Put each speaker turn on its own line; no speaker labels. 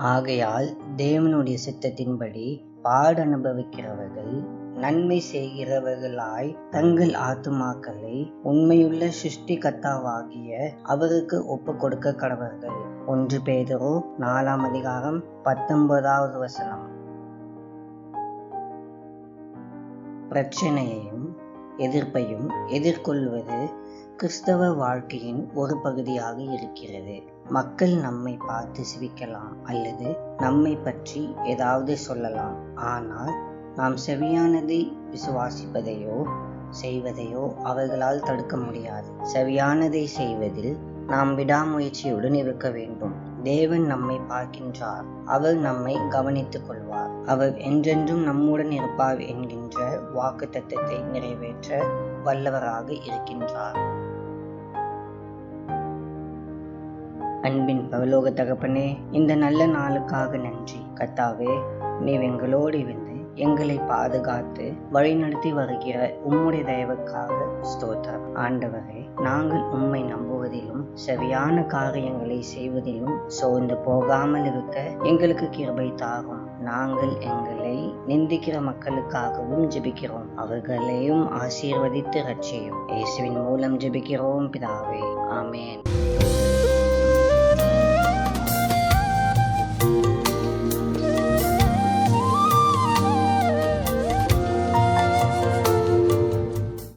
ஆகையால் தேவனுடைய சித்தத்தின்படி பாடு அனுபவிக்கிறவர்கள் நன்மை செய்கிறவர்களாய் தங்கள் ஆத்துமாக்களை உண்மையுள்ள சிருஷ்டிகர்த்தாவாகிய அவருக்கு ஒப்பு கொடுக்க கடவர்கள். 1 பேதுரு 4:19. பிரச்சனையையும் எதிர்ப்பையும் எதிர்கொள்வது கிறிஸ்தவ வாழ்க்கையின் ஒரு பகுதியாக இருக்கிறது. மக்கள் நம்மை பார்த்து சிரிக்கலாம் அல்லது நம்மை பற்றி ஏதாவது சொல்லலாம். ஆனால் நாம் செவியானதை விசுவாசிப்பதையோ செய்வதையோ அவர்களால் தடுக்க முடியாது. செவியானதை செய்வதில் நாம் விடாமுயற்சியுடன் இருக்க வேண்டும். தேவன் நம்மை பார்க்கின்றார். அவர் நம்மை கவனித்துக் கொள்வார். அவர் என்றென்றும் நம்முடன் இருப்பார் என்கின்ற வாக்குத்தத்தத்தை நிறைவேற்ற வல்லவராக இருக்கின்றார். அன்பின் பரலோக தகப்பனே, இந்த நல்ல நாளுக்காக நன்றி. கர்த்தாவே, நீர் எங்களோடு இருந்து எங்களை பாதுகாத்து வழிநடத்தி வருகிற உம்முடைய தயவுக்காக ஸ்தோத்திரம். ஆண்டவரே, நாங்கள் உம்மை நம்புவதிலும் சரியான காரியங்களை செய்வதிலும் சோர்ந்து போகாமல் இருக்க எங்களுக்கு கிருபை தாரும். நாங்கள் எங்களை நிந்திக்கிற மக்களுக்காகவும் ஜெபிக்கிறோம். அவர்களையும் ஆசீர்வதித்து ரட்சியும். இயேசுவின் மூலம் ஜெபிக்கிறோம் பிதாவே. ஆமென்.